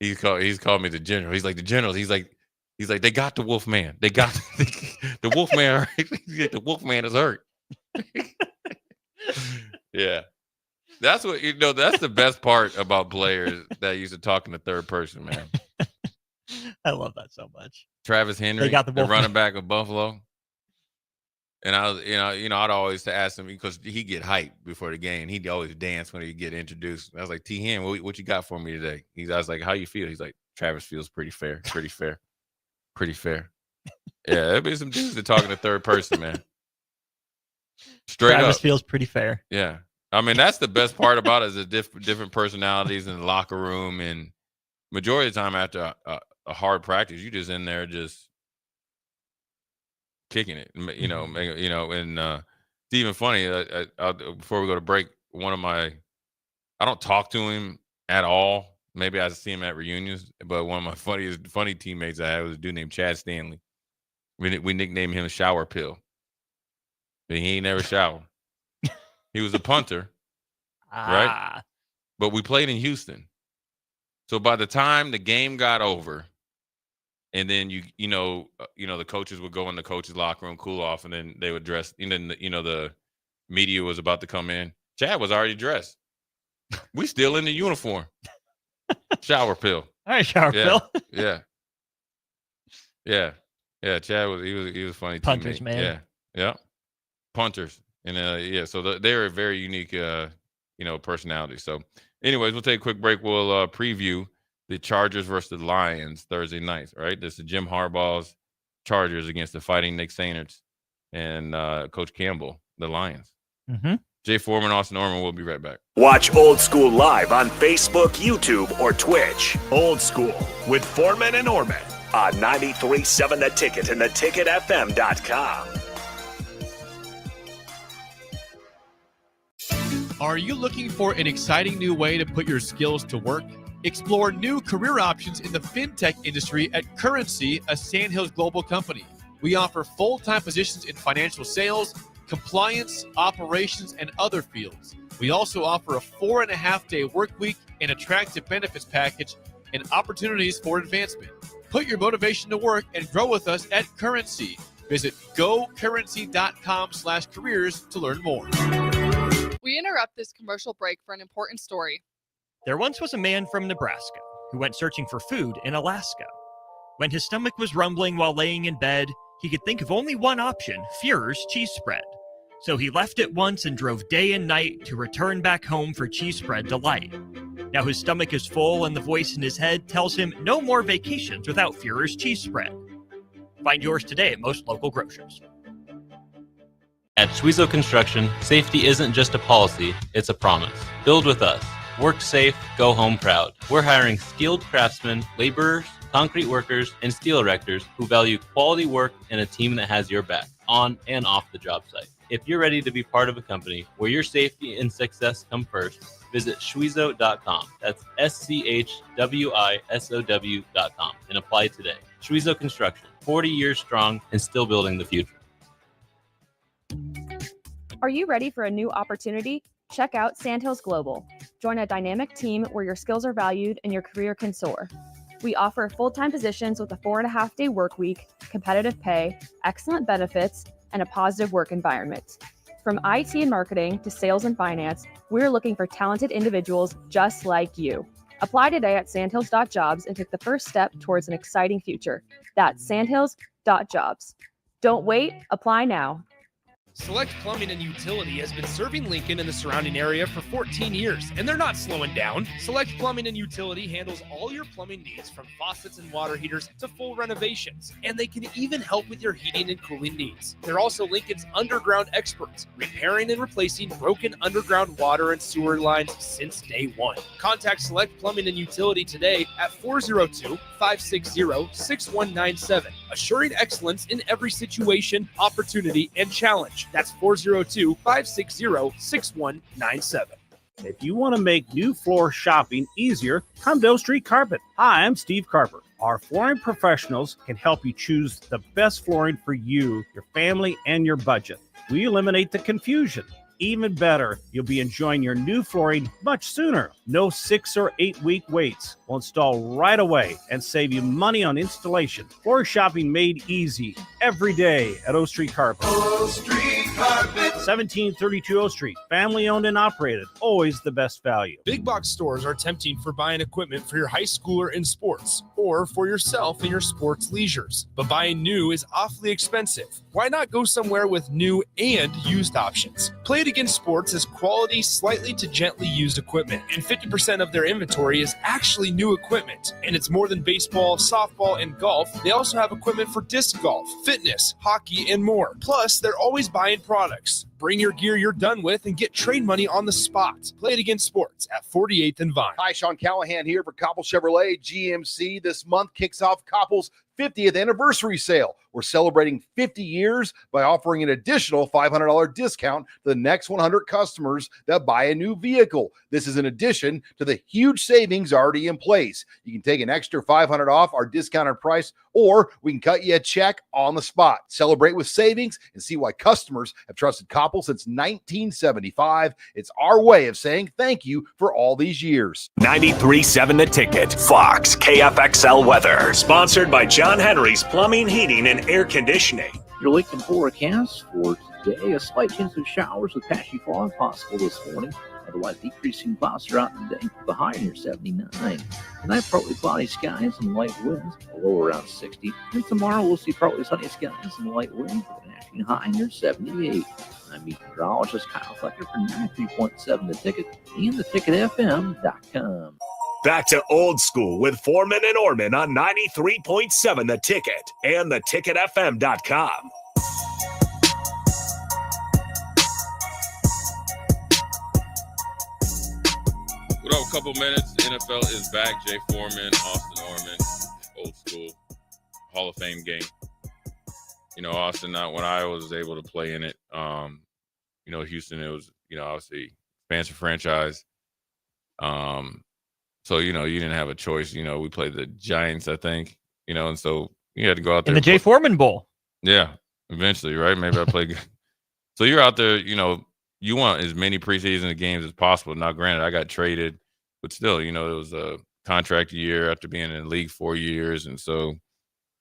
He's called me the general. He's like the generals. He's like they got the wolf man. They got the wolf man. The wolf man is hurt. Yeah. That's what that's the best part about players that used to talk in the third person, man. I love that so much. Travis Henry, the running back of Buffalo. And I was, I'd always ask him because he'd get hyped before the game. He'd always dance when he'd get introduced. I was like, T. Hen, what you got for me today? I was like, how you feel? He's like, Travis feels pretty fair. Pretty fair. Pretty fair. Yeah, there'd be some dudes that talk in the third person, man. Straight Travis up. feels pretty fair. Yeah. I mean, that's the best part about it is the different personalities in the locker room. And majority of the time after a hard practice, you just in there just kicking it, and it's even funny. Before we go to break, I don't talk to him at all. Maybe I see him at reunions, but one of my funny teammates I had was a dude named Chad Stanley. We nicknamed him Shower Pill. But he ain't never showered. He was a punter, right? But we played in Houston. So by the time the game got over, and then the coaches would go in the coaches' locker room, cool off, and then they would dress. And then the media was about to come in. Chad was already dressed. We still in the uniform. Shower Pill. All right, Shower Pill. Yeah. Chad was a funny punters, teammate. man. Yeah. Punters, and so they're a very unique personality. So, anyways, we'll take a quick break. We'll preview the Chargers versus the Lions Thursday night. Right, this is Jim Harbaugh's Chargers against the Fighting Nick Saints and Coach Campbell, the Lions. Mm-hmm. Jay Foreman, Austin Norman. We'll be right back. Watch Old School live on Facebook, YouTube, or Twitch. Old School with Foreman and Orman on 93.7 The Ticket and theticketfm.com. Are you looking for an exciting new way to put your skills to work? Explore new career options in the fintech industry at Currency, a Sandhills global company. We offer full-time positions in financial sales, compliance, operations, and other fields. We also offer a 4.5-day work week, an attractive benefits package, and opportunities for advancement. Put your motivation to work and grow with us at Currency. Visit gocurrency.com/careers to learn more. We interrupt this commercial break for an important story. There once was a man from Nebraska who went searching for food in Alaska. When his stomach was rumbling while laying in bed, he could think of only one option, Fuhrer's cheese spread. So he left it once and drove day and night to return back home for cheese spread delight. Now his stomach is full and the voice in his head tells him no more vacations without Fuhrer's cheese spread. Find yours today at most local grocers. At Schwezo Construction, safety isn't just a policy, it's a promise. Build with us. Work safe, go home proud. We're hiring skilled craftsmen, laborers, concrete workers, and steel erectors who value quality work and a team that has your back, on and off the job site. If you're ready to be part of a company where your safety and success come first, visit Schwezo.com. That's SCHWISOW.com and apply today. Schwezo Construction, 40 years strong and still building the future. Are you ready for a new opportunity? Check out Sandhills Global. Join a dynamic team where your skills are valued and your career can soar. We offer full-time positions with a 4.5-day work week, competitive pay, excellent benefits, and a positive work environment. From IT and marketing to sales and finance, we're looking for talented individuals just like you. Apply today at sandhills.jobs and take the first step towards an exciting future. That's sandhills.jobs. Don't wait, apply now. Select Plumbing and Utility has been serving Lincoln and the surrounding area for 14 years, and they're not slowing down. Select Plumbing and Utility handles all your plumbing needs, from faucets and water heaters to full renovations, and they can even help with your heating and cooling needs. They're also Lincoln's underground experts, repairing and replacing broken underground water and sewer lines since day one. Contact Select Plumbing and Utility today at 402-560-6197, assuring excellence in every situation, opportunity, and challenge. That's 402-560-6197. If you want to make new floor shopping easier, come to O Street Carpet. Hi, I'm Steve Carper. Our flooring professionals can help you choose the best flooring for you, your family, and your budget. We eliminate the confusion, even better, you'll be enjoying your new flooring much sooner. No 6 or 8 week waits. We'll install right away and save you money on installation. Floor shopping made easy every day at O Street Carpet. O Street Carpet. 1732 O Street. Family owned and operated. Always the best value. Big box stores are tempting for buying equipment for your high schooler in sports or for yourself in your sports leisures. But buying new is awfully expensive. Why not go somewhere with new and used options? Play It Again Sports is quality, slightly to gently used equipment, and 50% of their inventory is actually new equipment. And it's more than baseball, softball, and golf. They also have equipment for disc golf, fitness, hockey, and more. Plus, they're always buying products. Bring your gear you're done with and get trade money on the spot. Play It Again Sports at 48th and Vine. Hi, Sean Callahan here for Koppel Chevrolet GMC. This month kicks off Koppel's 50th anniversary sale. We're celebrating 50 years by offering an additional $500 discount to the next 100 customers that buy a new vehicle. This is in addition to the huge savings already in place. You can take an extra $500 off our discounted price, or we can cut you a check on the spot. Celebrate with savings and see why customers have trusted Koppel since 1975. It's our way of saying thank you for all these years. 93.7 The Ticket. Fox KFXL weather. Sponsored by John Henry's Plumbing, Heating, and Air Conditioning. Your Lincoln forecast for today: a slight chance of showers with patchy fog possible this morning. Otherwise, decreasing clouds throughout the day, the high near 79. Tonight, partly cloudy skies and light winds, a low around 60. And tomorrow, we'll see partly sunny skies and light winds with an actually high near 78. I'm meteorologist Kyle Flecker for 93.7 The Ticket and theticketfm.com. Back to old school with Foreman and Orman on 93.7 The Ticket and theticketfm.com. What up, a couple minutes. NFL is back. Jay Foreman, Austin Orman, old school Hall of Fame game. You know, Austin, when I was able to play in it, you know, Houston, it was, you know, obviously expansive franchise. So, you know, you didn't have a choice. You know, we played the Giants, I think, you know, and so you had to go out there. In the Jay Foreman Bowl. Yeah, eventually, right? Maybe I play good. So you're out there, you know, you want as many preseason games as possible. Now, granted, I got traded, but still, you know, it was a contract year after being in the league 4 years. And so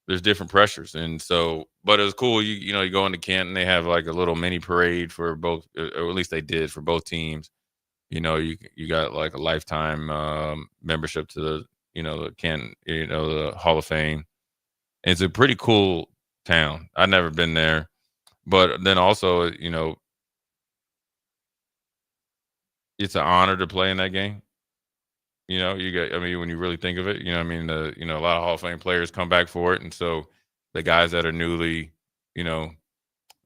there's different pressures. And so, but it was cool. You know, you go into Canton, they have like a little mini parade for both, or at least they did for both teams. You know, you got like a lifetime membership to the, you know, the Canton, you know, the Hall of Fame. And it's a pretty cool town. I've never been there. But then also, you know, it's an honor to play in that game. You know, you got, I mean, when you really think of it, you know, I mean, you know, a lot of Hall of Fame players come back for it. And so the guys that are newly, you know,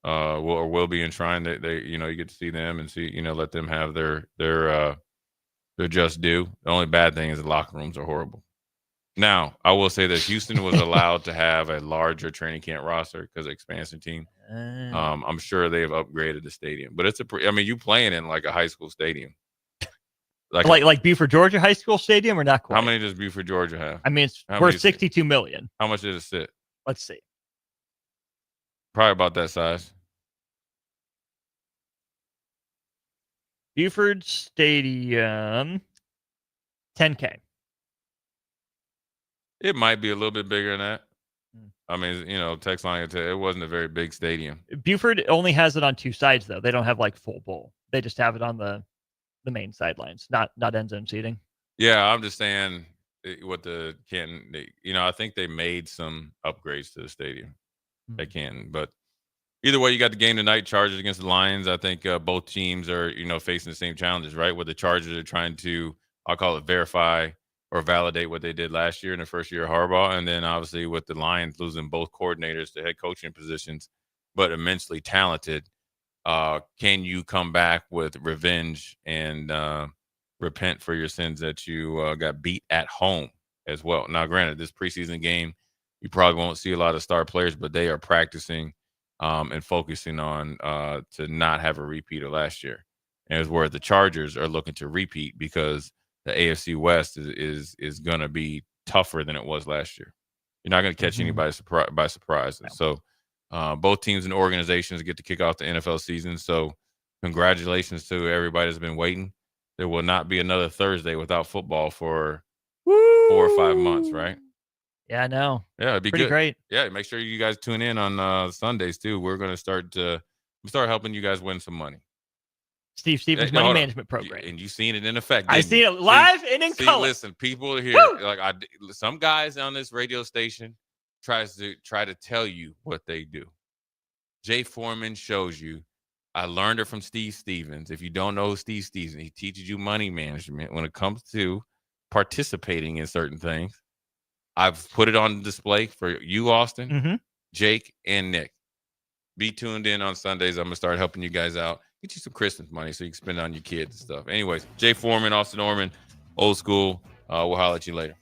will be enshrined, they, you know, you get to see them and see, you know, let them have their just due. The only bad thing is the locker rooms are horrible. Now, I will say that Houston was allowed to have a larger training camp roster because of expansion team. I'm sure they've upgraded the stadium, but it's I mean, you playing in like a high school stadium. Like Buford, Georgia High School Stadium, or not quite? How many does Buford, Georgia have? I mean, it's worth $62 million. How much did it sit? Let's see. Probably about that size. Buford Stadium, $10K. It might be a little bit bigger than that. I mean, you know, text line, it wasn't a very big stadium. Buford only has it on two sides, though. They don't have like full bowl. They just have it on the main sidelines, not end zone seating. Yeah, I'm just saying what the Canton, you know, I think they made some upgrades to the stadium. They can, but either way, you got the game tonight, Chargers against the Lions. I think both teams are, you know, facing the same challenges, right? Where the Chargers are trying to, I'll call it verify or validate what they did last year in the first year of Harbaugh. And then obviously with the Lions losing both coordinators to head coaching positions, but immensely talented. Can you come back with revenge and repent for your sins that you got beat at home as well? Now, granted, this preseason game, you probably won't see a lot of star players, but they are practicing and focusing on to not have a repeat of last year. And it's where the Chargers are looking to repeat because the AFC West is going to be tougher than it was last year. You're not going to catch anybody by surprise. No. So both teams and organizations get to kick off the NFL season. So congratulations to everybody that's been waiting. There will not be another Thursday without football for 4 or 5 months, right? Yeah, I know. Yeah, it'd be pretty good. great. Yeah, make sure you guys tune in on Sundays too. We're going to start helping you guys win some money. Steve Stevens' money management program. And you seen it in effect. I see it live and in color. Listen, people here, like some guys on this radio station try to tell you what they do. Jay Foreman shows you. I learned it from Steve Stevens. If you don't know Steve Stevens, he teaches you money management when it comes to participating in certain things. I've put it on display for you, Austin, Jake, and Nick. Be tuned in on Sundays. I'm going to start helping you guys out. Get you some Christmas money so you can spend it on your kids and stuff. Anyways, Jay Foreman, Austin Orman, old school. We'll holler at you later.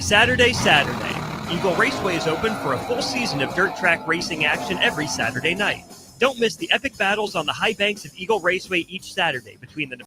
Saturday. Eagle Raceway is open for a full season of dirt track racing action every Saturday night. Don't miss the epic battles on the high banks of Eagle Raceway each Saturday between the